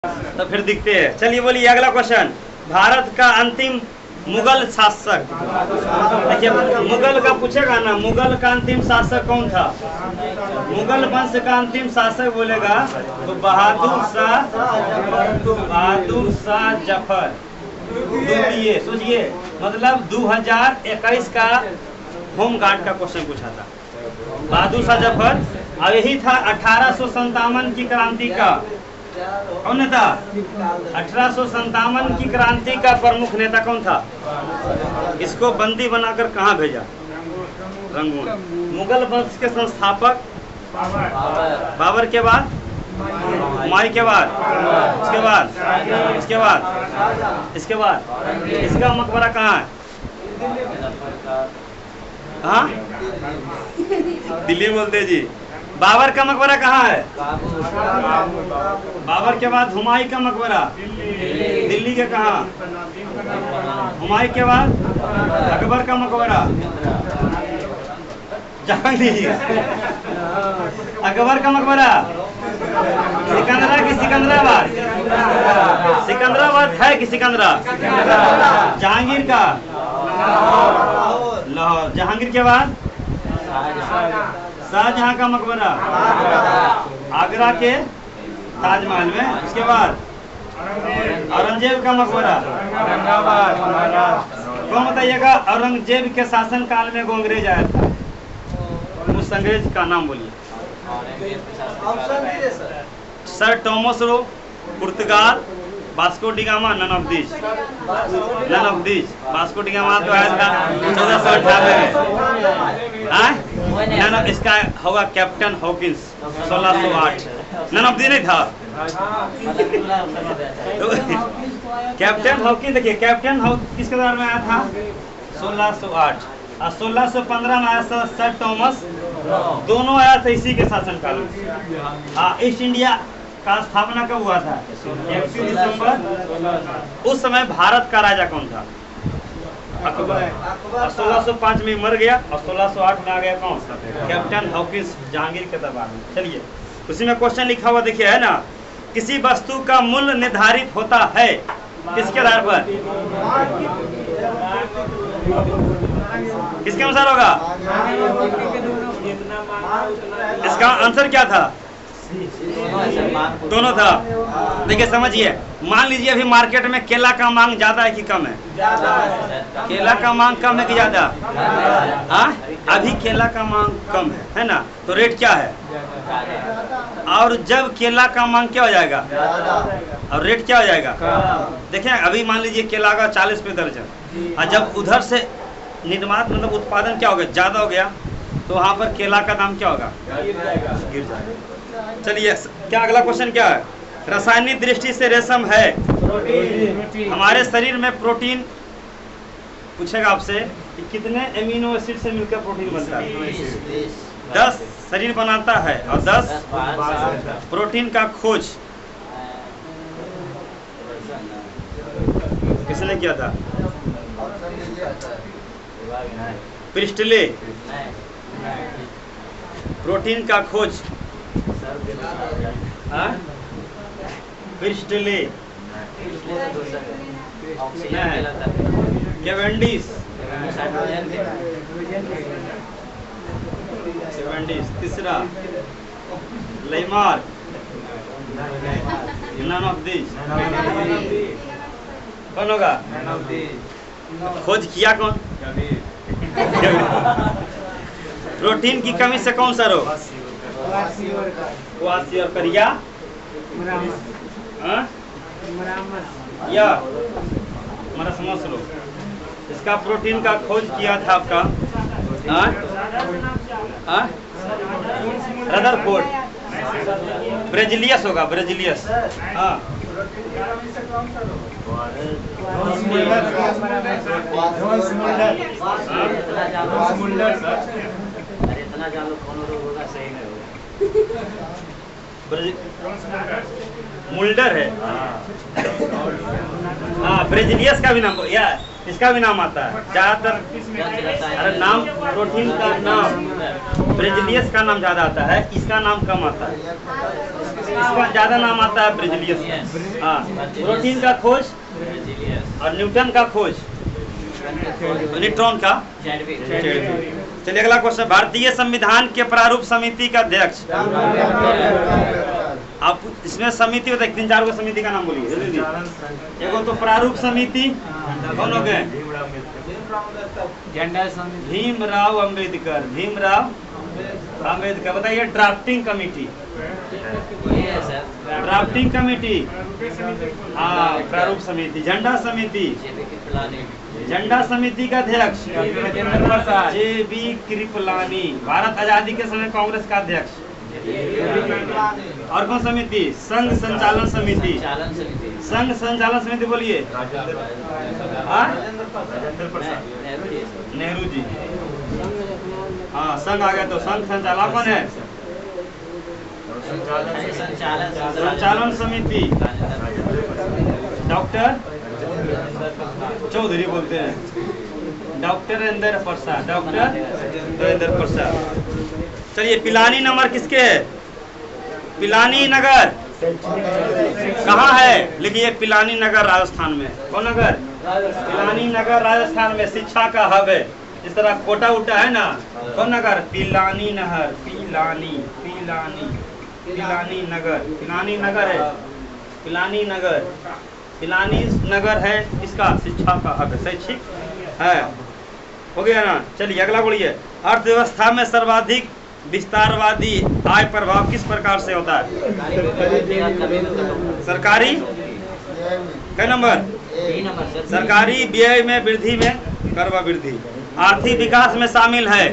तो फिर दिखते हैं। चलिए बोलिए अगला क्वेश्चन। भारत का अंतिम मुगल शासक, देखिए मुगल का पूछेगा ना, मुगल का अंतिम शासक कौन था? मुगल वंश का अंतिम शासक बोलेगा तो बहादुर शाह जफर। सोचिए सोचिए, मतलब 2021 का होम गार्ड का क्वेश्चन पूछा था बहादुर शाह जफर, और यही था 1857 की क्रांति का कौन नेता? 1857 की क्रांति का प्रमुख नेता कौन था? इसको बंदी बनाकर कहाँ भेजा? रंगून। मुगल वंश के संस्थापक बाबर के बाद, हुमायूं के बाद, इसके बाद इसका मकबरा कहाँ है? हाँ दिल्ली बोलते जी। बाबर का मकबरा कहाँ है? बाबर के बाद हुमायूं का मकबरा दिल्ली के कहाँ? हुमायूं के बाद अकबर का मकबरा जान लीजिए। अकबर का मकबरा सिकंदरा की सिकंदराबाद? सिकंदराबाद है कि सिकंदरा? जहांगीर का लाहौर। जहांगीर के बाद शाहजहां का मकबरा आगरा के ताजमहल में। उसके बाद औरंगजेब का मकबरा कौन बताइएगा? औरंगजेब के शासन काल में वो अंग्रेज आया था, उस अंग्रेज का नाम बोलिए। सर टॉमस रो, पुर्तगाल, Vasco da Gama, none of this. Vasco da Gama तो आया था 1498 में। इसका होगा captain Hawkins 1608। None of this नहीं था। कैप्टन हॉकिंस, देखिए कैप्टन हॉकिंस किसके दौर में आया था? 1608। और 1615 में आया सर टॉमस, दोनों आया था इसी के शासनकाल में। ईस्ट इंडिया का स्थापना कब हुआ था? 31 दिसंबर। उस समय भारत का राजा कौन था? अकबर। और 1605 में मर गया और 1608 में आ गया कौन? कैप्टन हॉकिंस, जहांगीर के दरबार में। चलिए उसी में क्वेश्चन लिखा हुआ देखिए, है ना, किसी वस्तु का मूल्य निर्धारित होता है किसके आधार पर? किसके अनुसार होगा? इसका आंसर क्या था? दोनों था। देखिए समझिए, मान लीजिए अभी मार्केट में केला का मांग ज्यादा है कि कम है? केला का मांग कम है कि ज्यादा? हाँ अभी केला का मांग कम है ना, तो रेट क्या है? और जब केला का मांग क्या हो जाएगा और रेट क्या हो जाएगा? देखिए अभी मान लीजिए केला का 40 रुपये दर्जन, और जब उधर से निर्माण मतलब उत्पादन क्या हो गया, ज्यादा हो गया, तो वहाँ पर केला का दाम क्या होगा? गिर जाएगा। चलिए क्या अगला क्वेश्चन क्या है? रासायनिक दृष्टि से रेशम है हमारे शरीर में प्रोटीन, पूछेगा आपसे कि कितने एमिनो एसिड से मिलकर प्रोटीन बनता है? 10 शरीर बनाता है और 10 प्रोटीन का खोज किसने किया था? प्रिस्टले। प्रोटीन का खोज प्रिस्टले, कैवेंडिश, तीसरा लेमार्क, नन ऑफ दिस। कौन होगा? खोज किया कौन? प्रोटीन की कमी से कौन सा रोग? वासी और करिया या मरसमस रोग। इसका प्रोटीन का खोज किया था आपका रदरफोर्ड। ब्रेजिलियस होगा, ब्रेजिलियस। हाँ मुल्डर है। हाँ ब्रेजिलियस का भी नाम या इसका भी नाम आता है ज्यादातर। अरे नाम प्रोटीन का नाम ब्रिजिलियस का नाम ज्यादा आता है, इसका नाम कम आता है, इसका ज्यादा नाम आता है ब्रिजिलियस। हाँ, प्रोटीन का खोज और न्यूटन का खोज, न्यूट्रॉन का। चलिए अगला क्वेश्चन, भारतीय संविधान के प्रारूप समिति का अध्यक्ष। आप इसमें समिति होता है, 3-4 को समिति का नाम बोलिए जल्दी। एगो तो प्रारूप समिति, कौन हो गए? भीमराव अम्बेडकर, भीमराव अम्बेडकर। बताइए ड्राफ्टिंग कमेटी, ड्राफ्टिंग कमेटी, हाँ प्रारूप समिति। झंडा समिति, झंडा समिति का अध्यक्ष JB कृपलानी, भारत आजादी के समय कांग्रेस का अध्यक्ष। और कौन समिति? संघ संचालन समिति, संघ संचालन समिति बोलिए। नेहरू जी, हाँ संघ आ गया तो संघ संचालक कौन है? संचालन समिति डॉक्टर चौधरी बोलते हैं, डॉक्टर इंदर प्रसाद, डॉक्टर इंदर प्रसाद। चलिए पिलानी नंबर किसके है? पिलानी नगर कहाँ है? लिखिए पिलानी नगर राजस्थान में। कौन नगर? पिलानी नगर राजस्थान में शिक्षा का हब है। इस तरह कोटा उटा है ना, कौन नगर? पिलानी नहर, पिलानी पिलानी पिलानी नगर, पिलानी नगर है, पिलानी नगर, पिलानी नगर है इसका शिक्षा का हब है, शैक्षिक है। हो गया ना। चलिए अगला बोलिए, अर्थव्यवस्था में सर्वाधिक विस्तारवादी आय प्रभाव किस प्रकार से होता है? सरकारी क्या नंबर? सरकारी व्यय में वृद्धि में कर वृद्धि। आर्थिक विकास में शामिल है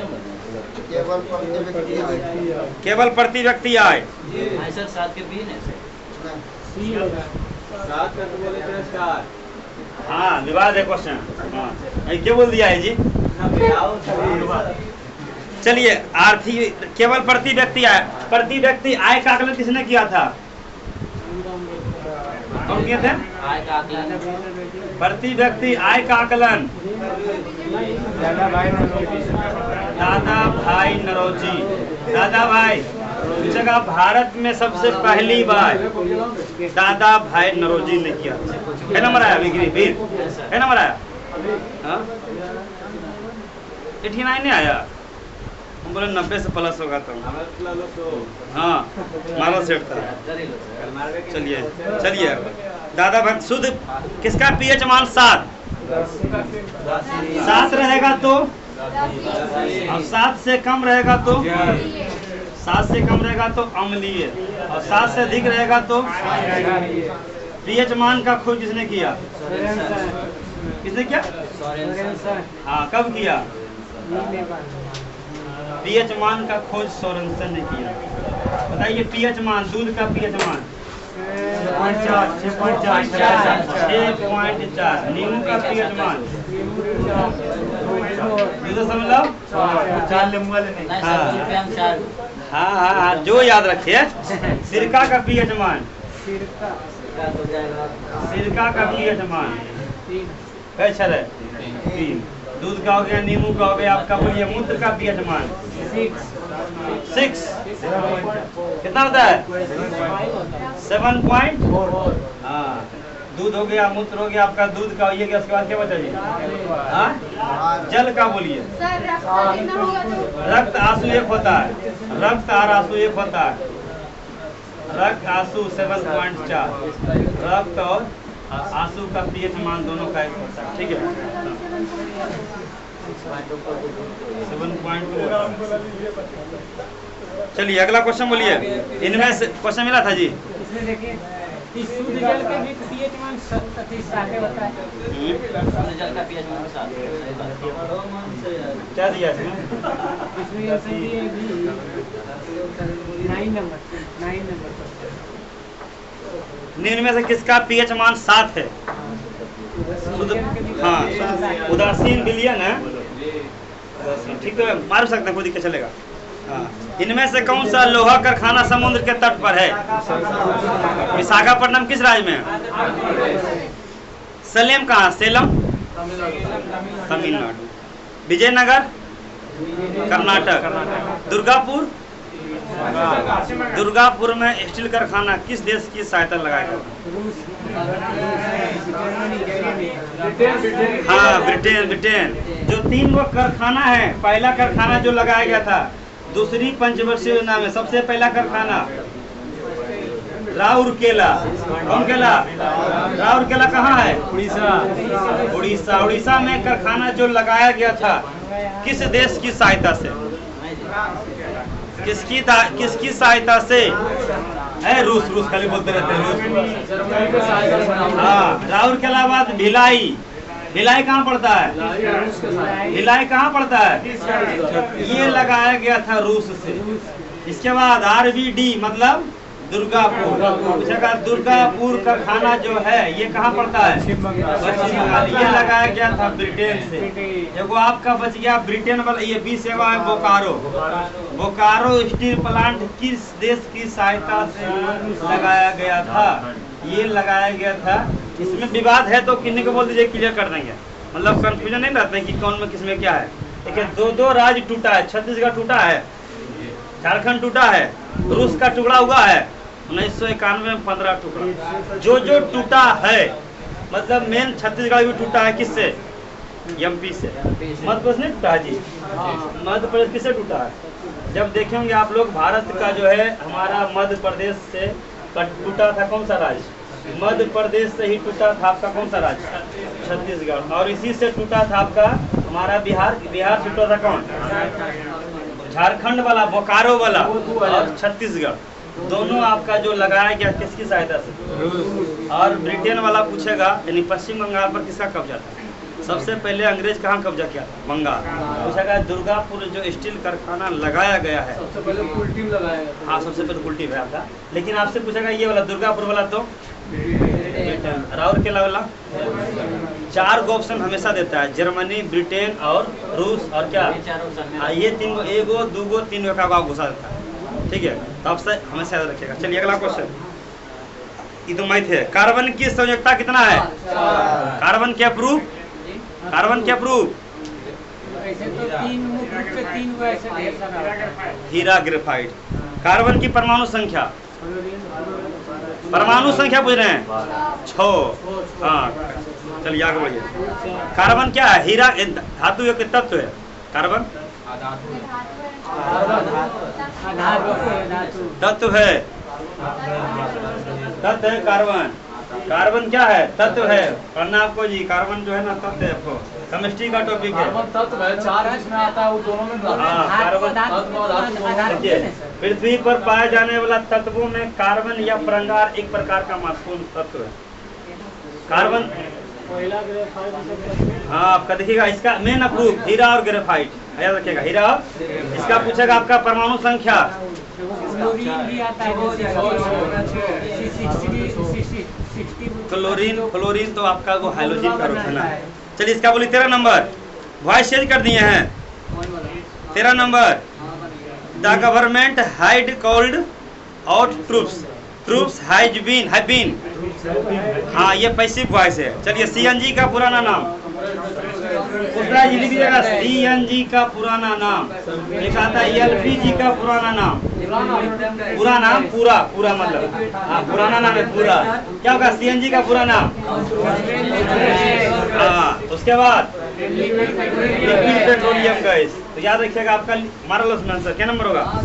केवल प्रति व्यक्ति आय। हाँ विवाद है क्वेश्चन, हाँ क्या बोल दिया है जी? चलिए आर्थिक केवल प्रति व्यक्ति आय, प्रति व्यक्ति आय का आकलन किसने किया था? कौन किए थे? प्रति व्यक्ति आय का आकलन दादा भाई नौरोजी। दादा भाई पूछेगा भारत में सबसे पहली बार दादा भाई नौरोजी ने किया। क्या नंबर आया? वीर क्या नंबर आया? 89 नहीं आया, हम बोले 90 से प्लस होगा तो हाँ मारो सेट था। चलिए चलिए दादा भक्त शुद्ध किसका पीएच मान 7 रहेगा तो, और 7 से कम रहेगा तो, 7 से कम रहेगा तो अम्लीय, और 7 से अधिक रहेगा तो पीएच मान का खोज किसने किया? किसने किया? हाँ कब किया? पीएच मान का खोज सोरेनसन ने किया। बताइए पीएच मान, दूध का पीएच मान 6.4, नींबू का पीएच मान समझ लो। हाँ हाँ हाँ जो याद रखिए। सिरका का पीएच मान, सिरका का पीएच मान कैसा है? 3। दूध का हो गया, नींबू का हो गया, आपका बोलिए मूत्र का पीएच मान 6 कितना होता है? 7.4। हाँ दूध हो गया, मूत्र हो गया, आपका दूध का ये गया। उसके बाद क्या बचा जी? जल का बोलिए। रक्त आंसू एक होता है, रक्त और आंसू एक होता है। रक्त आंसू 7.4, रक्त और आंसू का पीएच मान दोनों का एक होता है। ठीक है 7.2। चलिए अगला क्वेश्चन बोलिए। इनमें से क्वेश्चन मिला था जी। इसमें देखिए शुद्ध जल का भी पीएच मान 7 होता है। शुद्ध जल का पीएच मान 7 क्या दिया इसमें? इसमें 9 नंबर। निम्न में से किसका पीएच मान 7 है? हाँ उदासीन विलयन है, ठीक है मार सकते हैं, कोई दिक्कत चलेगा। हाँ इनमें से कौन सा लोहा कारखाना समुद्र के तट पर है? विशाखापट्टनम किस राज्य में? सलेम कहाँ? सेलम तमिलनाडु। विजयनगर कर्नाटक। दुर्गापुर दुर्गापुर में स्टील कारखाना किस देश की सहायता लगाया गया? हाँ, ब्रिटेन। जो 3 वो कारखाना है, पहला कारखाना जो लगाया गया था दूसरी पंचवर्षीय योजना में, सबसे पहला कारखाना राउरकेला। कौन केला? राउरकेला कहाँ है? उड़ीसा में कारखाना जो लगाया गया था किस देश की सहायता से? किसकी सहायता से? है रूस खाली बोलते रहते हैं रूस। हाँ, राउरकेला बाद भिलाई कहाँ पड़ता है? भिलाई कहाँ पड़ता है? ये लगाया गया था रूस से। इसके बाद RVD मतलब दुर्गापुर का खाना जो है ये कहाँ पड़ता है? पश्चिम बंगाल। ये लगाया गया था ब्रिटेन से। देखो आपका बच गया ब्रिटेन वाला, ये 20 सेवा है बोकारो स्टील प्लांट किस देश की सहायता से लगाया गया था? ये लगाया गया था। इसमें विवाद है तो किन्हीं को बोल दीजिए, क्लियर कर देंगे। मतलब कंफ्यूजन नहीं रहता है कि कौन में किसमें क्या है। देखिए 2 राज्य टूटा है, छत्तीसगढ़ टूटा है, झारखंड टूटा है, रूस का टुकड़ा हुआ है 1991 में 15 टुकड़ा। जो टूटा है मतलब मेन छत्तीसगढ़ भी टूटा है किससे? MP से। मध्य प्रदेश नहीं टूटा है जी? मध्य प्रदेश किससे टूटा है? जब देखेंगे आप लोग भारत का जो है हमारा मध्य प्रदेश से टूटा था कौन सा राज्य? मध्य प्रदेश से ही टूटा था आपका कौन सा राज्य? छत्तीसगढ़। और इसी से टूटा था आपका हमारा बिहार से टूटा था कौन? झारखंड वाला, बोकारो वाला और छत्तीसगढ़। दोनों आपका जो लगाया गया किसकी सहायता से? और ब्रिटेन वाला पूछेगा यानी पश्चिम बंगाल पर किसका कब्जा था? सबसे पहले अंग्रेज कहाँ कब्जा किया? बंगाल। पूछेगा दुर्गापुर जो स्टील कारखाना लगाया गया है सबसे पहले कुलटीम लगाया गया। हाँ, सबसे पहले कुलटीम है था। लेकिन आपसे पूछेगा ये वाला दुर्गापुर वाला तो राउरकेला वाला। 4 ऑप्शन हमेशा देता है, जर्मनी, ब्रिटेन और रूस और क्या? ये 3 को 1 2 3 का घुसा देता है। ठीक है, तो आपसे हमेशा याद रखिएगा। चलिए अगला क्वेश्चन, ये तो मैथ है। कार्बन की संयोजकता कितना है? कार्बन के प्रूफ हीरा ग्रेफाइट। कार्बन की परमाणु संख्या पूछ रहे हैं 6। हाँ, चलिए आगे बढ़िए। कार्बन क्या है? हीरा धातु एक तत्व है। कार्बन तत्व है कार्बन क्या है? तत्व है। पढ़ना आपको जी, कार्बन जो है ना तत्व है। आपको केमिस्ट्री का टॉपिक है। तत्व है, 4 में आता है वो दोनों में। कार्बन पृथ्वी पर पाए जाने वाला तत्वों में कार्बन या परंगार एक प्रकार का महत्वपूर्ण तत्व है। कार्बन हाँ, आपका देखिएगा इसका मेन अप्रूव हीरा और ग्रेफाइट, याद रखिएगा। हीरा इसका पूछेगा आपका परमाणु संख्या। क्लोरीन तो आपका वो हाइड्रोजन का रूप है ना। चलिए इसका बोलिए 13 नंबर। वॉइस चेंज कर दिए हैं। 13 number, the government had called out troops has been. हाँ, ये पैसिव वॉइस है। चलिए CNG का पुराना नाम CNG का पुराना नाम एक आता है। LPG का पुराना नाम पूरा मतलब हाँ, पुराना नाम है पूरा। क्या होगा CNG का पूरा नाम? हाँ, उसके बाद लिक्विड पेट्रोलियम गैस। तो याद रखिएगा आपका मार्वलस आंसर क्या नंबर होगा?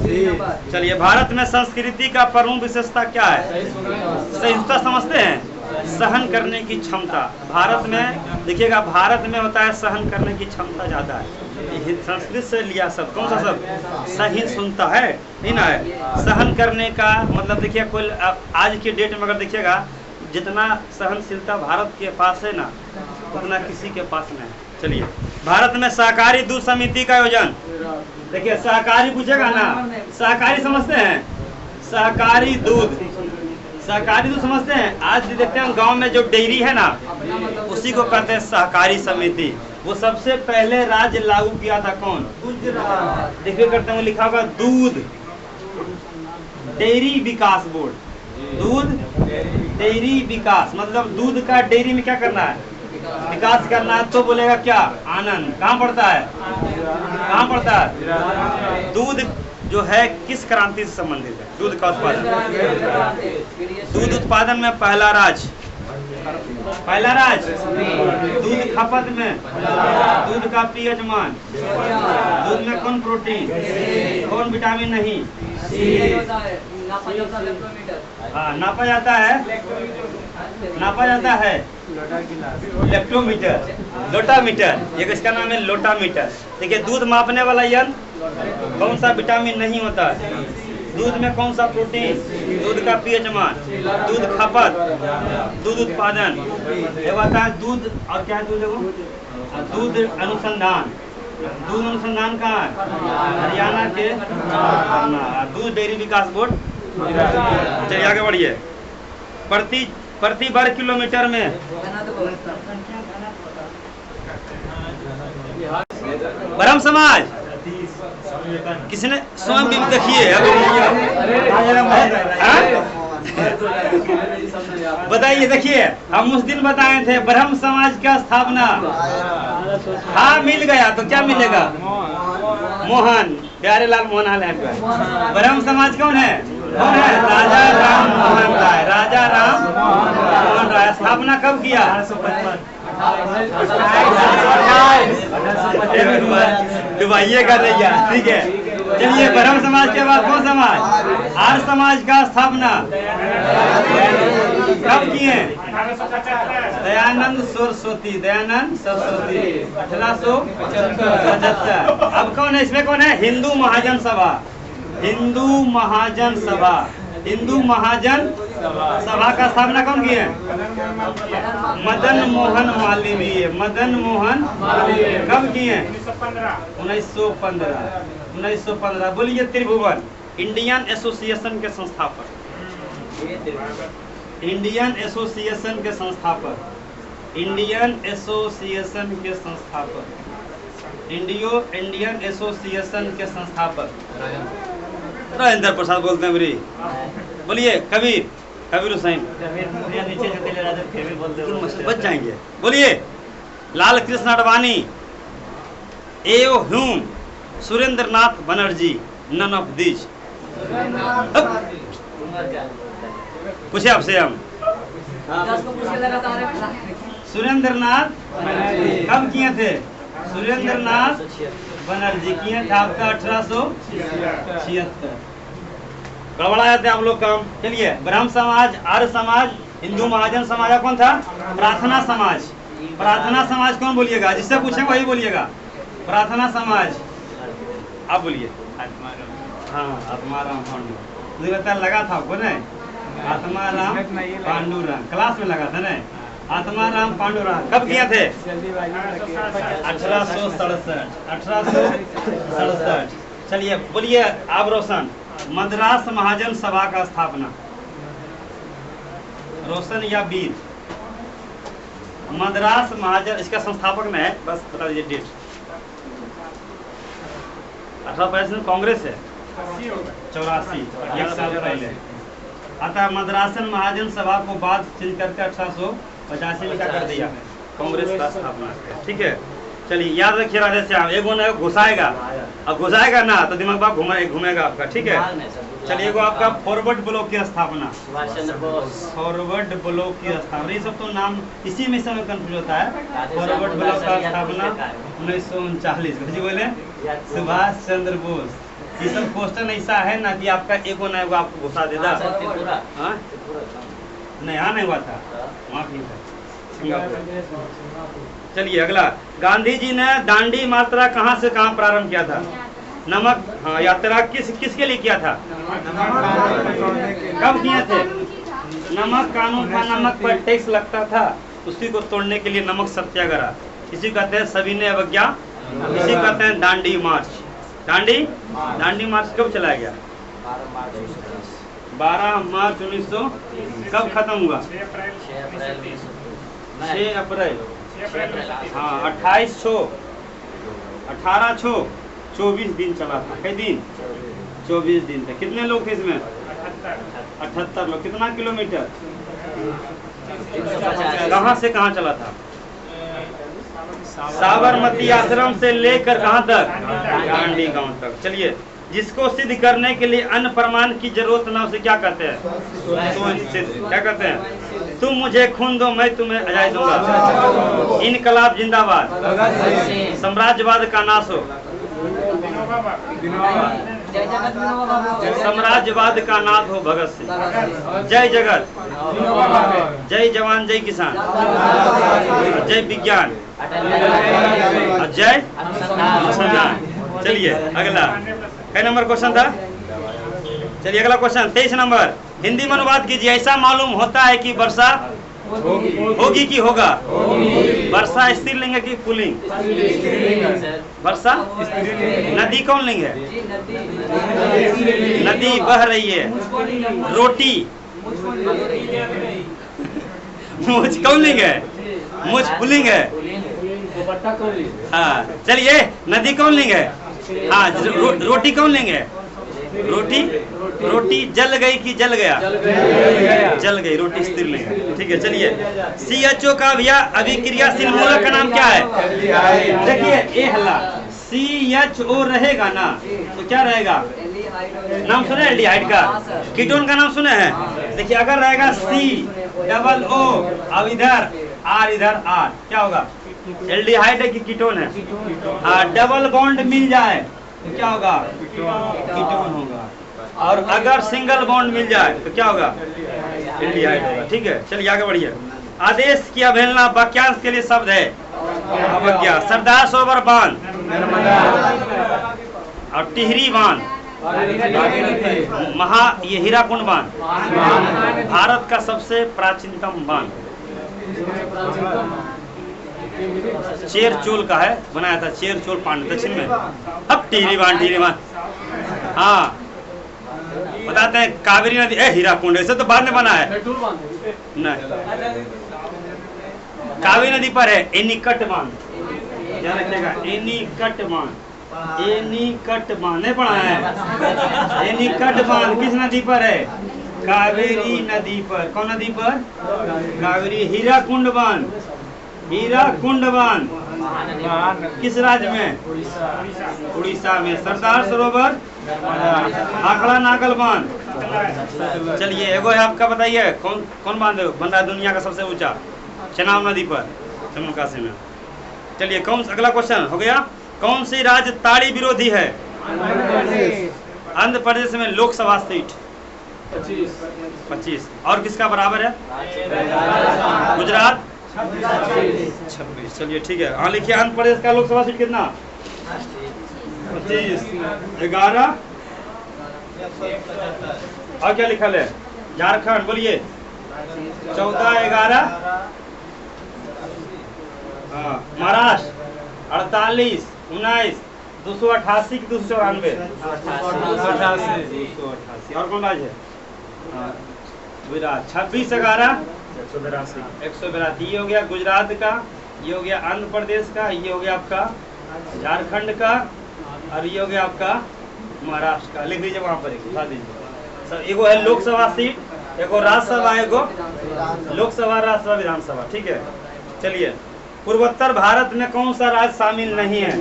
चलिए, भारत में संस्कृति का प्रमुख विशेषता क्या है? सहिष्णुता समझते हैं? सहन करने की क्षमता। भारत में देखिएगा, भारत में होता है सहन करने की क्षमता ज्यादा है। संस्कृत से लिया सब। कौन सा सब? सहिष्णुता है नहीं ना है। सहन करने का मतलब देखिए, कोई आज के डेट में अगर देखिएगा जितना सहनशीलता भारत के पास है ना उतना किसी के पास नहीं है। चलिए, भारत में सहकारी दूध समिति का आयोजन। देखिए सहकारी पूछेगा ना, सहकारी समझते हैं? सहकारी दूध समझते हैं? आज देखते हैं गांव में जो डेयरी है ना उसी को कहते हैं सहकारी समिति। वो सबसे पहले राज्य लागू किया था कौन? गुजरात। देखिए करते हैं लिखा होगा दूध डेयरी विकास बोर्ड। दूध डेयरी विकास मतलब दूध का डेयरी में क्या करना है? विकास करना है तो बोलेगा क्या? आनंद। कहाँ पड़ता है? कहाँ पड़ता है? दूध जो है किस क्रांति से संबंधित है? दूध का उत्पादन। दूध उत्पादन में पहला राज दूध खपत में, दूध का पीएच मान, दूध में कौन प्रोटीन, कौन विटामिन नहीं, हाँ नापा जाता है लेक्टोमीटर, लोटामीटर, ये किसका नाम है? लोटामीटर। देखिए दूध मापने वाला यंत्र, कौन सा विटामिन नहीं होता है, दूध में कौन सा प्रोटीन, दूध का पीएच मान, दूध खपत, दूध उत्पादन, ये होता है दूध। और क्या है दूध? दूध अनुसंधान। दूध अनुसंधान कहाँ है? हरियाणा के दूध डेयरी विकास बोर्ड। चलिए आगे बढ़िए। प्रति वर्ग किलोमीटर में ब्रह्म समाज किसने स्वयं भी देखिए बताइए। देखिए हम उस दिन बताए थे ब्रह्म समाज का स्थापना, हाँ मिल गया तो क्या मिलेगा? मोहन, प्यारे लाल मोहन है। ब्रह्म समाज कौन है? राजा राम मोहन राय। राजा राम मोहन राय। स्थापना कब किया? डुबाइएगा नहीं यार, ठीक है। चलिए ब्रह्म समाज के बाद कौन समाज? आर्य समाज का स्थापना कब किए? दयानंद सरस्वती 1875। अब कौन है इसमें? कौन है? हिंदू महाजन सभा। हिंदू महाजन सभा का स्थापना कौन किए? मदन मोहन मालवीय। मदन मोहन कब किए? 1915। बोलिए त्रिभुवन। इंडियन एसोसिएशन के संस्थापक। इंडियन एसोसिएशन के संस्थापक। इंडियन एसोसिएशन के संस्थापक राजेंद्र प्रसाद बोलते हैं। मेरी बोलिए कबीर हुसैन। बच जाएंगे। बोलिए Lal Krishna Advani. A O Hume, Surendra Nath Banerjee. None of this. पूछे आपसे हम सुरेंद्र नाथ कब किए थे? सुरेंद्र नाथ बनर्जी किए थे आपका 1876। गड़बड़ाए थे आप लोग काम। चलिए ब्रह्म समाज, आर्य समाज, हिंदू महाजन समाज कौन था? प्रार्थना समाज। प्रार्थना समाज कौन बोलिएगा? जिससे पूछेंगे वही बोलिएगा। प्रार्थना समाज आप बोलिए। हाँ आत्माराम पांडु। मुझे लगता लगा था आपको न? आत्माराम पांडुरंग क्लास में लगा था न? आत्माराम पांडुरंग कब किए थे? 1867। चलिए बोलिए आप रोशन। मद्रास महाजन सभा का स्थापना। रोशन या वीर? मद्रास महाजन इसका संस्थापक में है, बस बता दीजिए डेट। 1885 में कांग्रेस है, 84 एक साल पहले। अतः मद्रासन महाजन सभा को बाद चेंज करके 1885 में क्या कर दिया? कांग्रेस का स्थापना। ठीक है चलिए याद रखिए राधे श्याम। एक घुसाएगा, अब घुसाएगा ना तो दिमाग बाग घूमेगा आपका। ठीक है चलिए वो आपका फॉरवर्ड ब्लॉक की स्थापना। फॉरवर्ड ब्लॉक की स्थापना, ये सब तो नाम इसी में समय कंफ्यूज होता है। फॉरवर्ड ब्लॉक का स्थापना 1939 जी बोले सुभाष चंद्र बोस। ये सब क्वेश्चन ऐसा है ना कि आपका एगो ना एगो आपको घुसा देता। नहीं यहाँ नहीं हुआ था, वहाँ भी था। चलिए अगला, गांधी जी ने दांडी मात्रा कहाँ से कहाँ प्रारंभ किया था? नमक हाँ यात्रा किसके लिए किया था? कब किए थे? नमक कानून था, नमक पर टैक्स लगता था, उसी को तोड़ने के लिए नमक सत्याग्रह। इसी कहते हैं सविनय अवज्ञा, इसी कहते हैं दांडी मार्च। दांडी मार्च कब चला गया? 12 मार्च 1900। कब खत्म हुआ? 6 अप्रैल। हाँ 18 दिन चला था। कई दिन? 24 दिन थे। कितने लोग थे इसमें? 78 लोग। कितना किलोमीटर? कहाँ से कहाँ चला था? साबरमती आश्रम से लेकर कहाँ तक? दांडी गांव तक। चलिए, जिसको सिद्ध करने के लिए अन्य प्रमाण की जरूरत ना, उसे क्या कहते हैं? सुसिद्ध। क्या कहते हैं? तुम मुझे खून दो, मैं तुम्हें आजादी दूंगा। इनकलाब जिंदाबाद। साम्राज्यवाद का नाश हो। साम्राज्यवाद का नाश हो भगत सिंह। जय जगत, जय जवान, जय किसान, जय विज्ञान, जय अनुसंधान। चलिए अगला, कई नंबर क्वेश्चन था? चलिए अगला क्वेश्चन 23 नंबर। हिंदी में अनुवाद कीजिए। ऐसा मालूम होता है कि वर्षा होगी कि होगा? वर्षा स्त्रीलिंग है कि पुल्लिंग? वर्षा नदी कौन लिंग है? नदी बह रही है। रोटी मुझ कौन लिंग है? मुझ पुल्लिंग है। हाँ चलिए, नदी कौन लिंग है? हाँ रोटी कौन लिंग है? रोटी जल गई कि जल गया? जल गई। रोटी स्त्रीलिंग है। ठीक है। चलिए, CHO का भैया अभिक्रियाशील मूलक का नाम क्या है? देखिए ए हल्ला, CHO रहेगा ना तो क्या रहेगा? नाम सुने एल्डिहाइड का? कीटोन का नाम सुने हैं? देखिए अगर रहेगा COO, अब इधर R, इधर R, क्या होगा? एल्डिहाइड है कि कीटोन है? डबल बॉन्ड मिल जाए तो क्या होगा? कीटोन होगा। और अगर सिंगल बॉन्ड मिल जाए तो क्या होगा? एल्डिहाइड होगा। ठीक है। चलिए आगे बढ़िए। आदेश की अवहेलना वाक्यांश के लिए शब्द है अवज्ञा। सरदार सरोवर बांध और टिहरी बांध, ये हीराकुंड बांध भारत का सबसे प्राचीनतम बांध चेर चोल का है, बनाया था चेर चोल पांडे दक्षिण में। अब टिहरी बांध। हाँ बताते हैं कावेरी नदी हीराकुंड ऐसे तो बाद में बना है नहीं, कावेरी नदी पर है एनीकट बांध। ध्यान रखिएगा, एनीकट बांध। एनीकट बांध नहीं पढ़ा है? एनीकट बांध किस नदी पर है? कावेरी नदी पर। कौन नदी पर? कावेरी। हीराकुंड बांध, हीराकुंड बांध किस राज्य में? उड़ीसा में। सरदार सरोवर आखड़ा नागल बांध। चलिए एगो है आपका, बताइए कौन बांध बन रहा है दुनिया का सबसे ऊंचा? चेनाब नदी पर, जम्मू कश्मीर में। चलिए कौन, अगला क्वेश्चन हो गया। कौन सी राज्य ताड़ी विरोधी है? आंध्र प्रदेश में लोकसभा सीट 25। और किसका बराबर है? गुजरात 26। चलिए ठीक है। हाँ लिखिए, आंध्र प्रदेश का लोकसभा सीट कितना? 25। 11। और क्या लिखा है? झारखंड बोलिए 14, 11। हाँ महाराष्ट्र 48, 19, 288 की 294। 288। और कौन राज्य है? गुजरात 26, 11, 182। ये हो गया गुजरात का, ये हो गया आंध्र प्रदेश का, ये हो गया आपका झारखंड का, और ये हो गया आपका महाराष्ट्र का। लिख दीजिए वहां पर, बता दीजिए सर। एगो है लोकसभा सीट, एगो राज्यसभा, एगो लोकसभा, राज्यसभा, विधानसभा। ठीक है। चलिए, पूर्वोत्तर भारत में कौन सा राज्य शामिल नहीं है?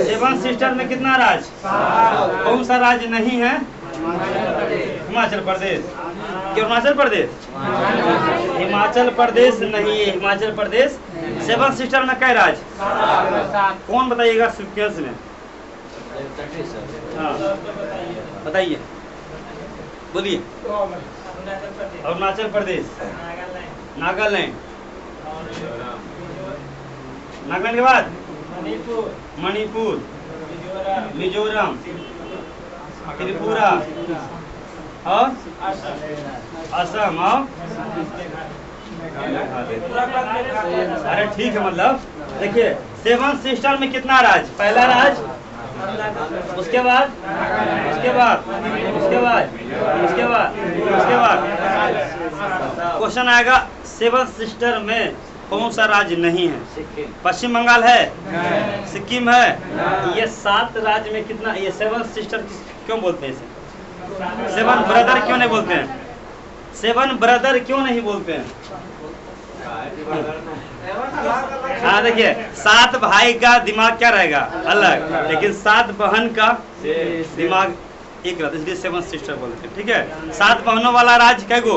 7 सिस्टर में कितना राज्य? कौन सा राज्य नहीं है? हिमाचल प्रदेश। क्यों हिमाचल प्रदेश? हिमाचल प्रदेश नहीं है। हिमाचल प्रदेश 7 सिस्टर में कई राज्य? कौन बताइएगा सीक्वेंस में? हाँ बताइए, बोलिए। अरुणाचल प्रदेश, नागालैंड, नागालैंड के बाद मणिपुर, मिजोरम, त्रिपुरा और असम और अरे ठीक है। मतलब देखिए 7 सिस्टर में कितना राज्य? पहला राज्य, उसके बाद क्वेश्चन आएगा 7 सिस्टर में कौन सा राज्य नहीं है? पश्चिम बंगाल है, सिक्किम है। ये 7 राज्य में कितना? ये 7 सिस्टर क्यों बोलते हैं इसे? 7 ब्रदर क्यों नहीं बोलते हैं? 7 ब्रदर क्यों नहीं बोलते हैं? हाँ देखिए, 7 भाई का दिमाग क्या रहेगा? अलग, लेकिन 7 बहन का दिमाग एक रहता है, इसलिए 7 सिस्टर बोलते हैं। ठीक है, 7 बहनों वाला राज्य कै गो?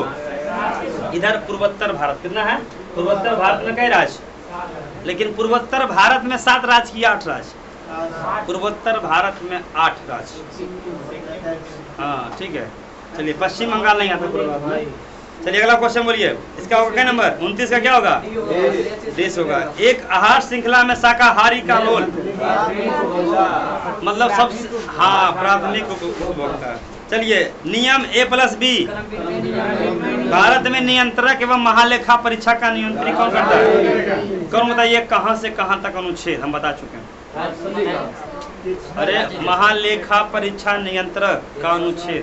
इधर पूर्वोत्तर भारत कितना है? पूर्वोत्तर भारत में कई राज्य? लेकिन पूर्वोत्तर भारत में 7 राज्य की 8 राज्य, पूर्वोत्तर भारत में 8 राज्य। हाँ ठीक है, चलिए पश्चिम बंगाल नहीं आता पूर्व भारत में। चलिए अगला क्वेश्चन बोलिए, इसका होगा क्या नंबर? 29 का क्या होगा? देश होगा। एक आहार श्रृंखला में शाकाहारी का रोल, मतलब सब, हाँ प्राथमिक उपभोक्ता। चलिए नियम A+B, भारत में नियंत्रक एवं महालेखा परीक्षा का नियंत्रण कौन करता है? कौन बताइए, कहाँ से कहाँ तक अनुच्छेद हम बता चुके हैं। अरे महालेखा परीक्षा नियंत्रक का अनुच्छेद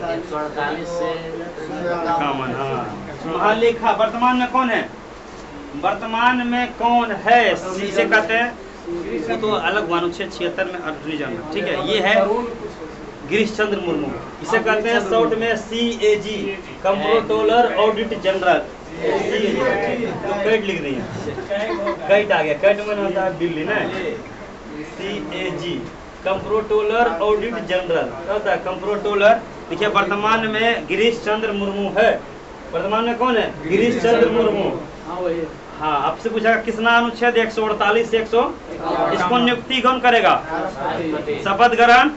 कामन। हाँ महालेखा वर्तमान में कौन है? वर्तमान में कौन है इसे कहते हैं, वो तो अलग अनुच्छेद 76 में अटॉर्नी जनरल। ठीक है, ये है गिरीश चंद्र मुर्मू, इसे कहते हैं शॉर्ट में CAG, कंट्रोलर ऑडिट जनरल। तो कैट लिख दी है, कैट आ गया, कैट में होता है दिल्ली ना, CAG कंट्रोलर ऑडिट जनरल क्या होता है? कंट्रोलर। देखिए वर्तमान में गिरीश चंद्र मुर्मू है, वर्तमान में कौन है? गिरीश चंद्र मुर्मू। हाँ आपसे पूछा किसना अनुच्छेद 148 से 100, इसको नियुक्ति कौन करेगा? शपथ ग्रहण,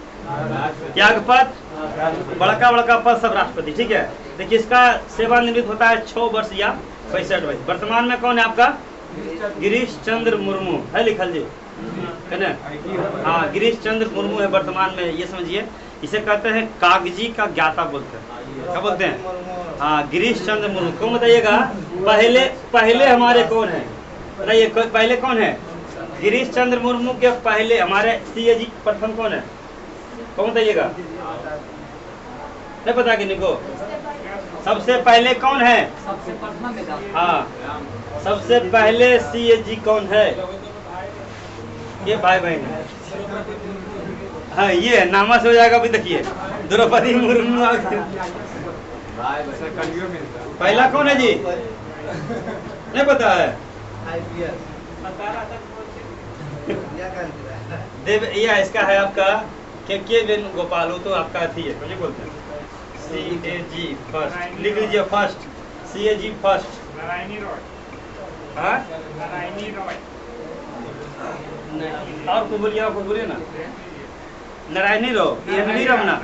त्यागपत्र, बड़का बड़का पद सब राष्ट्रपति। ठीक है, देखिए इसका सेवानिवृत्त होता है 6 वर्ष या 65 वर्ष। वर्तमान में कौन है आपका? गिरीश चंद्र मुर्मू है, लिखल जी है ना। हाँ गिरीश चंद्र मुर्मू है वर्तमान में, ये समझिए। इसे कहते हैं कागजी का ज्ञाता बोलते हैं, क्या बोलते हैं? हाँ गिरीश चंद्र मुर्मू। कौन बताइएगा पहले हमारे कौन है? बताइए पहले कौन है? गिरीश चंद्र मुर्मू के पहले हमारे CAG प्रथम कौन है? कौन बताइएगा? नहीं पता किन्हीं को? सबसे पहले कौन है? हाँ सबसे पहले CAG कौन है? ये भाई बहन है। हाँ ये है, नामा से हो जाएगा। अभी देखिए द्रौपदी मुर्मू। पहला कौन है जी? नहीं पता है? देव ये इसका है आपका के वेणुगोपाल, हो तो आपका अथी है, मुझे बोलते हैं CAG फर्स्ट, लिख लीजिए फर्स्ट, CAG फर्स्ट। और को बोलिए, आपको बोलिए ना, नारायणी राव, नरहरी राव ना,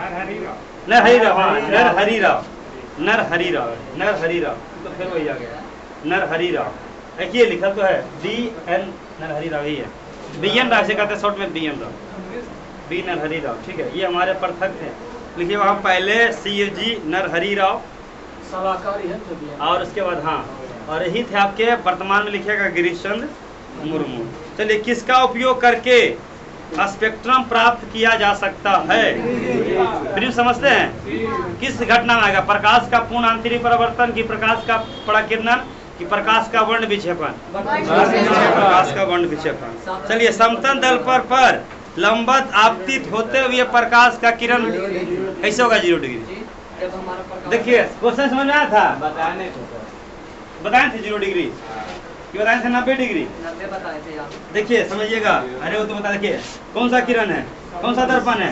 नरहरी राव, हाँ नरहरी राव, नरहरी राव, नरहरी राव, तो फिर वही आ गया नरहरी राव। देखिए लिखा तो है DN नरहरी राव ही है, BN राव से कहते हैं शॉर्ट में, BN राव, B नरहरी राव। ठीक है, ये हमारे प्रथक थे। लिखिए वहाँ पहले CAG नरहरी राव और उसके बाद हाँ, और यही थे आपके वर्तमान में लिखिएगा गिरीश चंद्र मुर्मू। चलिए किसका उपयोग करके स्पेक्ट्रम प्राप्त किया जा सकता है? प्रिंट समझते हैं? किस घटना में आएगा? प्रकाश का पूर्ण आंतरिक परावर्तन की प्रकाश का पराकिरणन कि प्रकाश का वर्ण विक्षेपण? प्रकाश का वर्ण विक्षेपण। चलिए समतल दल पर लंबवत आपतित होते हुए प्रकाश का किरण कैसे होगा? 0 डिग्री। देखिए क्वेश्चन समझ में आया था? बताए थे 0 डिग्री कि बताए थे 90 डिग्री? देखिए समझिएगा, अरे वो तो बता। देखिए कौन सा किरण है, कौन सा दर्पण है?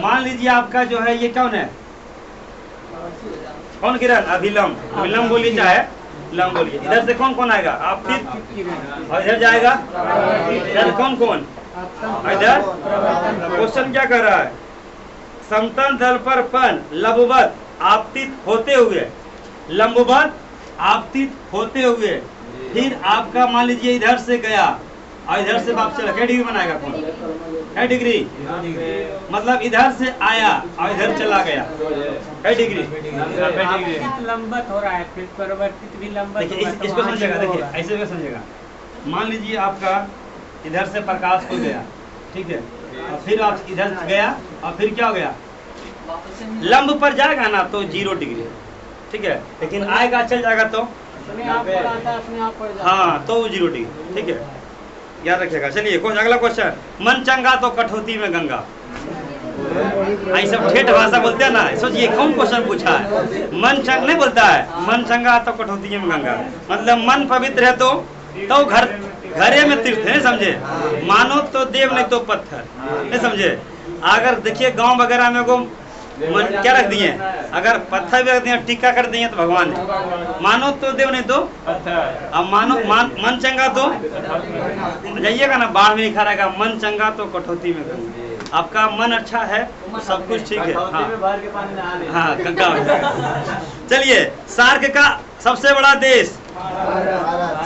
मान लीजिए आपका जो है ये कौन है? कौन किरण? अभिलंब। अभिलंब बोलिए चाहे लंब बोलिए। इधर से कौन कौन आएगा? आपतित, और इधर जाएगा इधर कौन कौन? इधर। क्वेश्चन क्या कर रहा है? समतल दल पर लंबवत आपतित होते हुए, लंबवत आपतित होते हुए, फिर आपका मान लीजिए इधर से गया और इधर से वापस चला, क्या डिग्री बनाएगा? कौन? क्या डिग्री? मतलब इधर से आया और इधर चला गया, क्या डिग्री? लंबवत हो रहा है, फिर परिवर्तित भी लंबवत। देखिए इसको समझेगा, देखिए ऐसे समझेगा। मान लीजिए आपका इधर से प्रकाश हो गया, ठीक है, और फिर आप इधर गया और फिर क्या हो गया? लंब पर जाएगा ना तो 0 डिग्री, ठीक है, लेकिन आएगा चल जाएगा तो हाँ तो 0 डिग्री। ठीक है, याद रखिएगा। चलिए अगला क्वेश्चन, मन चंगा तो कठौती में गंगा। आई सब ठेठ भाषा बोलते हैं ना, सोचिए कौन क्वेश्चन पूछा है। मन चंग नहीं बोलता है, मन चंगा तो कटौती में गंगा, मतलब मन पवित्र है तो घरे में तीर्थ है, नहीं समझे। मानो तो देव नहीं तो पत्थर, नहीं समझे। अगर देखिए गांव वगैरह में को मन क्या रख दिए, अगर पत्थर भी रख दिए, टीका कर दिए तो भगवान है। मानो तो देव नहीं तो पत्थर, अब मानो मन चंगा तो जाइएगा ना, बाढ़ में लिखा रहेगा मन चंगा तो कटौती में गंगा। आपका मन अच्छा है तो सब कुछ ठीक है। हाँ गंगा में। चलिए, सार्क का सबसे बड़ा देश,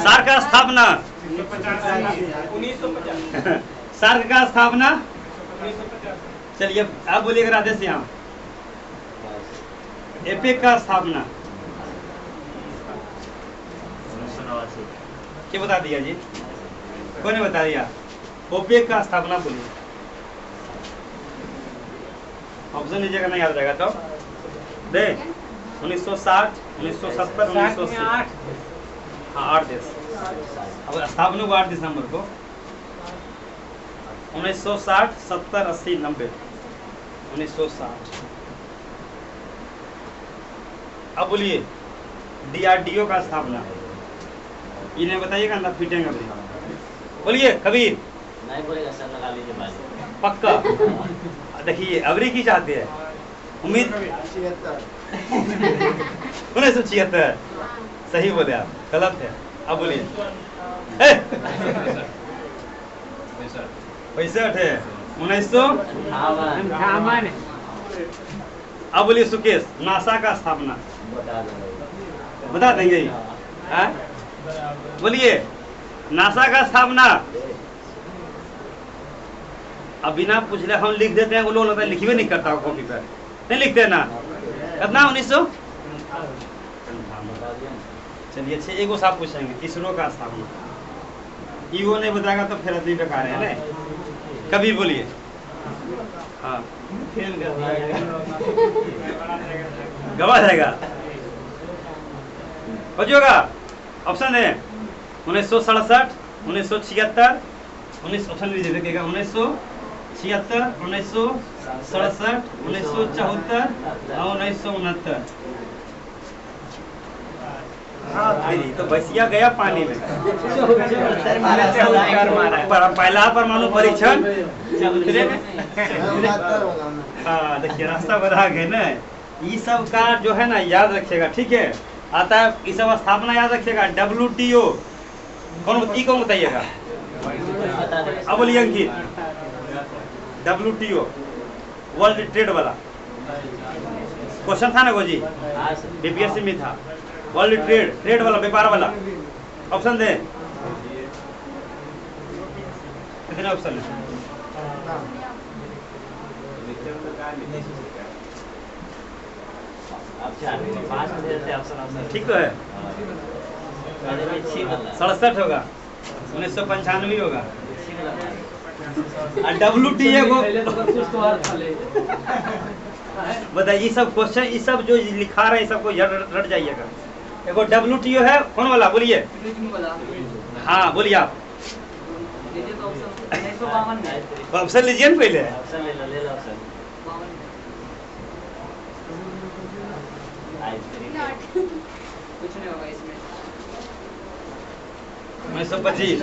सार्क का स्थापना 1950। सार्क का स्थापना 1950। चलिए आप बोलिएगा राधे श्याम। एपेक का स्थापना क्या बता दिया जी, कौन ने बता दिया? ओपेक का स्थापना बोलिए, ऑप्शन लीजिएगा, नहीं याद रहेगा तो दे। 1960, 1970, 1980। हाँ 8 देश। अब स्थापना को 8 दिसंबर को 1960, 70, 80, 90। 1960। अब बोलिए DRDO का स्थापना, इन्हें बताइएगा ना, फिटेंगे अभी। बोलिए कबीर। नहीं बोलेगा सर, लगा लीजिए भाई। पक्का। देखिए अबरी की चाहते हैं उम्मीद। 1976। सही बोले आप, गलत है। अब बोलिए 65 है 1958। अब बोलिए सुकेश, नासा का स्थापना बता देंगे। बोलिए नासा का स्थापना। अब बिना पूछले हम लिख देते हैं, वो लोग लगता है लिखिए नहीं करता कॉपी पर, नहीं लिखते ना। कितना 1900? चलिए अच्छे, एगो साहब पूछेंगे इसरो का स्थापना। ईगो नहीं बताएगा तो फिर आदमी बेकार है ना। कभी बोलिए। हाँ गवा जाएगा, हो जाएगा। ऑप्शन है 1967, 1976, 1976, 1967, 1974 और 1969। तो बसिया गया पानी में। पहला परमाणु परीक्षण चबूतरे में। हाँ देखिए रास्ता बता गए ना। ये सब का जो है ना याद रखिएगा, ठीक है। आता है ये सब स्थापना याद रखिएगा। WTO कौन बताइएगा? अब बोलिए अंकित। WTO वर्ल्ड ट्रेड वाला क्वेश्चन था ना गोजी, BPSC में था। वर्ल्ड ट्रेड वाला, व्यापार वाला। ऑप्शन दे, कितने ऑप्शन है? ठीक तो है। 67 होगा, 1995 होगा। WTO को बताइए। ये सब क्वेश्चन, ये सब जो लिखा रहे हैं सबको रट जाइएगा। एगो WTO है कौन वाला? बोलिए। हाँ बोलिए आप। ऑप्शन लीजिए ना पहले। कुछ नहीं होगा इसमें। 1925।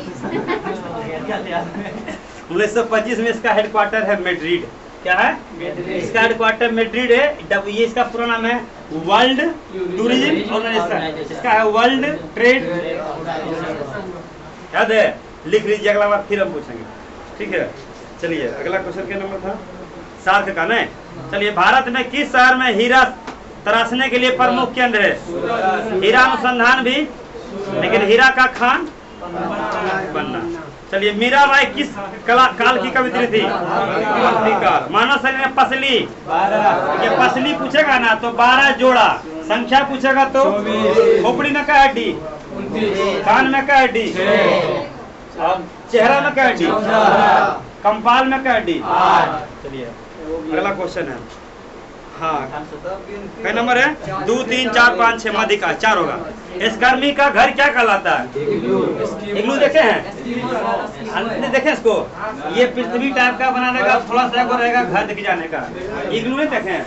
1925 में इसका हेडक्वार्टर है मैड्रिड। क्या है? इसका हेडक्वार्टर मैड्रिड है। ये इसका पूरा नाम है वर्ल्ड टूरिज्म ऑर्गेनाइजेशन। इसका है वर्ल्ड ट्रेड। याद है? लिख लीजिए, अगला बार फिर हम पूछेंगे, ठीक है। चलिए अगला क्वेश्चन क्या नंबर था? सार्क का नहीं। चलिए, भारत में किस शहर में हीरा तराशने के लिए प्रमुख केंद्र है? हीरा अनुसंधान भी, लेकिन हीरा का खान बनना। चलिए, मीराबाई किस काल की कवित्री थी? काल। मानव शरीर में पसली, ये पसली पूछेगा ना तो 12 जोड़ा। संख्या पूछेगा तो खोपड़ी में क्या हड्डी, कान में क्या हड्डी, चेहरा में क्या हड्डी, कंपाल में क्या हड्डी। चलिए अगला क्वेश्चन है। हाँ क्या नंबर है? 2, 3, 4, 5, 6 मादिका 4 होगा। इस गर्मी का घर क्या कहलाता है? इग्लू देखे हैं? देखे इसको? ये पृथ्वी टाइप का बना देगा, थोड़ा सा वो रहेगा घर दिख जाने का। इग्लू नहीं देखे हैं?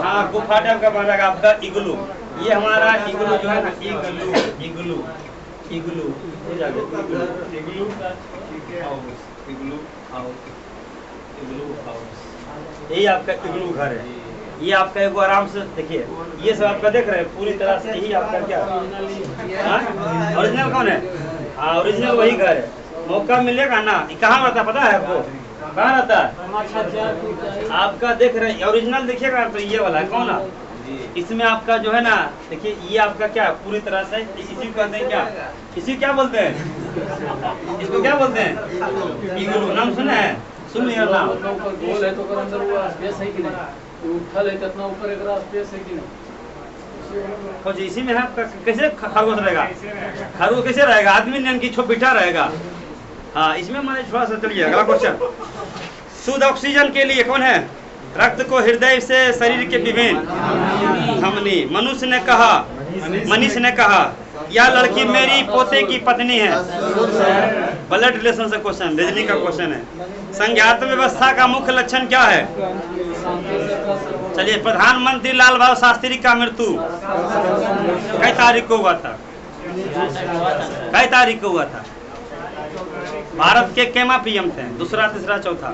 हाँ, गुफा टाइप का बना देगा आपका इग्लू। ये हमारा इग्लू जो है ना, इग्लू इग्लू इग्लू हो जाएगा, इग्लू यही आपका इग्लू घर है। ये आपका एगो आराम से देखिए, ये सब आपका देख रहे हैं पूरी तरह से यही आपका क्या ओरिजिनल कौन है? हाँ, ओरिजिनल वही घर है। मौका मिलेगा ना, कहाँ रहता है पता है आपको? कहाँ रहता है आपका? देख रहे हैं ओरिजिनल, देखिएगा तो ये वाला है कौन है? इसमें आपका जो है ना, देखिए ये आपका क्या पूरी तरह से इसी को कहते हैं, क्या इसी क्या बोलते हैं? इसको क्या बोलते हैं? इग्लू। नाम सुना है? सुन लिया नाम? गोल है तो कर अंदर वो स्पेस है कि नहीं? उठल है कितना ऊपर एकरा स्पेस है कि नहीं? खोज इसी में है आपका। कैसे खरगोश रहेगा? खरगोश कैसे रहेगा? आदमी ने इनकी छो बिठा रहेगा। हाँ, इसमें मैंने थोड़ा सा चलिए अगला क्वेश्चन। शुद्ध ऑक्सीजन के लिए कौन है? रक्त को हृदय से शरीर के विभिन्न धमनी। मनुष्य ने कहा, मनीष ने कहा, यह लड़की मेरी पोते की पत्नी है। ब्लड रिलेशन से क्वेश्चन, रीजनिंग का क्वेश्चन है। संघीयता व्यवस्था का मुख्य लक्षण क्या है? चलिए, प्रधानमंत्री लाल बहादुर शास्त्री का मृत्यु कई तारीख को हुआ था? कई तारीख को हुआ था? भारत के केमा पीएम थे? दूसरा, तीसरा, चौथा?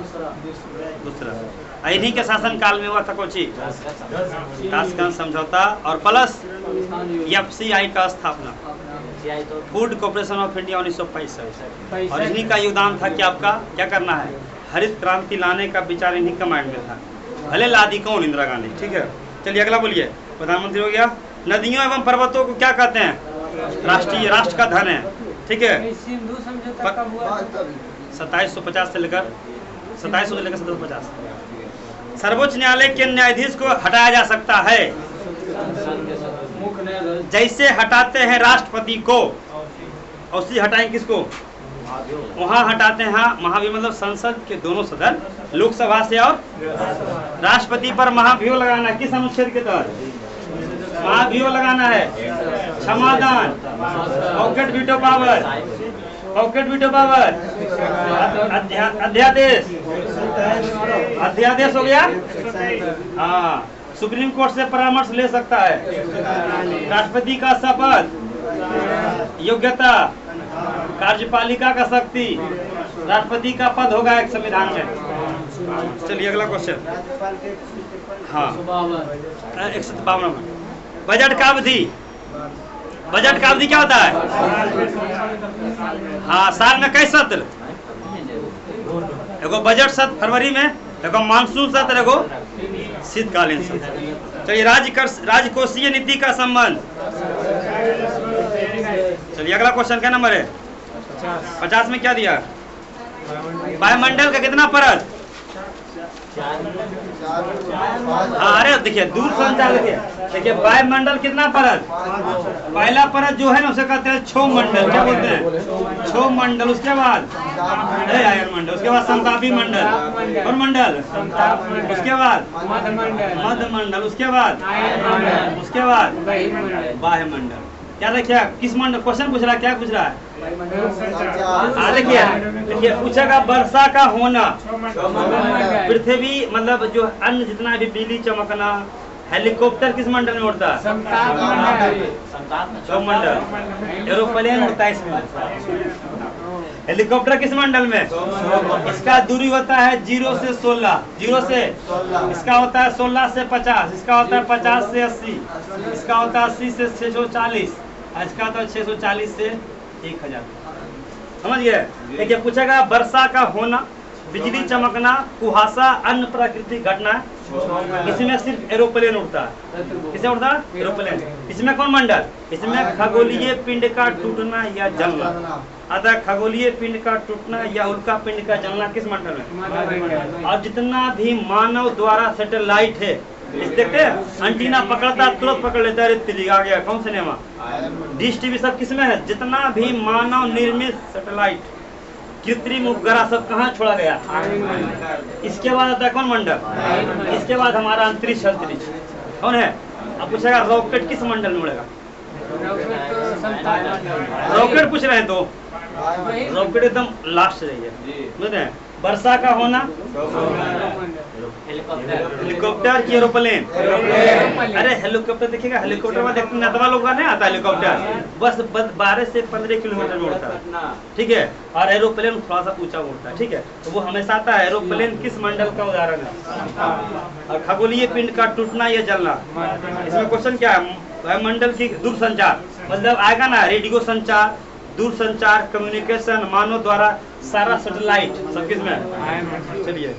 दूसरा। इन्हीं के शासन काल में हुआ था कोची ताशकंद समझौता और प्लस FCI का स्थापना, फूड कॉर्पोरेशन ऑफ इंडिया 1965। और इन्हीं का योगदान था कि आपका क्या करना है, हरित क्रांति लाने का विचार इन्हीं का माइंड में था। भले लादी कौन? इंदिरा गांधी। ठीक है, चलिए अगला बोलिए। प्रधानमंत्री हो गया। नदियों एवं पर्वतों को क्या कहते हैं? राष्ट्रीय, राष्ट्र का धन है। ठीक है, सिंधु समझौता कब हुआ? 2750 से लेकर 2700 से लेकर 1750। सर्वोच्च न्यायालय के न्यायाधीश को हटाया जा सकता है जैसे हटाते हैं राष्ट्रपति को, और उसी हटाएं किसको? वहाँ हटाते हैं। हाँ, महाभियोग मतलब संसद के दोनों सदन, लोकसभा से और राष्ट्रपति पर महाभियोग लगाना। किस अनुच्छेद के तहत महाभियोग लगाना है? क्षमादान, pocket veto power, pocket veto power, अध्यादेश, अध्यादेश हो गया। हाँ, सुप्रीम कोर्ट से परामर्श ले सकता है। राष्ट्रपति का शपथ, योग्यता, कार्यपालिका का शक्ति, राष्ट्रपति का पद होगा एक संविधान में। चलिए अगला क्वेश्चन। हाँ, 152। बजट का अवधि, बजट का अवधि क्या होता है? हाँ, साल में कई सत्र? एगो बजट सत्र फरवरी में, एगो मानसून सत्र, एगो शीतकालीन सत्र। चलिए, राजकोषीय नीति का संबंध। चलिए अगला क्वेश्चन, क्या नंबर है? 50 में क्या दिया? वायुमंडल का कितना परत? हाँ, अरे देखिए दूर संचार देखिए, वायुमंडल कितना परत? पहला परत जो है ना उसे कहते हैं क्षोभ मंडल। क्या बोलते हैं? क्षोभ मंडल। उसके बाद आयन मंडल, उसके बाद संतापी मंडल और मंडल, उसके बाद मध्य मंडल, उसके बाद वायुमंडल। क्या देखिए किस मंडल? क्वेश्चन पूछ रहा है, क्या पूछ रहा है? देखिए पूछेगा वर्षा का होना, पृथ्वी मतलब जो अन्य जितना भी बिजली चमकना। हेलीकॉप्टर किस मंडल में उड़ता है? क्षोभ मंडल। एरोप्लेन उड़ता है इसमें। हेलीकॉप्टर किस मंडल में? इसका दूरी होता है 0 से 16, 0 से इसका होता है 16 से 50, इसका होता है 50 से 80, इसका होता है 80 से 640, इसका होता है 640 से 1000। समझ गए? देखिए पूछेगा वर्षा का होना, बिजली चमकना, कुहासा, अन्य प्राकृतिक घटना। इसमें सिर्फ एरोप्लेन उड़ता है। किसे उड़ता है? एरोप्लेन। इसमें कौन मंडल? इसमें खगोलीय पिंड का टूटना या जलना। अतः खगोलीय पिंड का टूटना या उल्का पिंड का जलना किस मंडल में? और जितना भी मानव द्वारा सैटेलाइट है, इस देखते हैं एंटीना पकड़ता तुरंत पकड़ लेता है। तिली आ गया कौन सिनेमा, डिश टीवी सब किसमें है? जितना भी मानव निर्मित सैटेलाइट, कृत्रिम उपग्रह सब कहाँ छोड़ा गया? इसके बाद आता है कौन मंडल? इसके बाद हमारा अंतरिक्ष। अंतरिक्ष कौन है? अब पूछेगा रॉकेट किस मंडल में उड़ेगा? रॉकेट पूछ रहे हैं तो रॉकेट एकदम लास्ट रही है, समझ रहे हैं? वर्षा का होना, हेलीकॉप्टर की एरोप्लेन। अरे हेलीकॉप्टर देखिएगा, हेलीकॉप्टर में देखते नदवा लोग का नहीं आता हेलीकॉप्टर, बस 12 से 15 किलोमीटर में उड़ता है, ठीक है। और एरोप्लेन थोड़ा सा ऊंचा उड़ता है, ठीक है। तो वो हमेशा आता है। एरोप्लेन किस मंडल का उदाहरण है? और खगोलीय पिंड का टूटना या जलना, इसमें क्वेश्चन क्या है? मंडल की दूरसंचार, मतलब आएगा ना रेडियो संचार, दूरसंचार, कम्युनिकेशन, मानव द्वारा सारा सैटेलाइट सब किस में? चलिए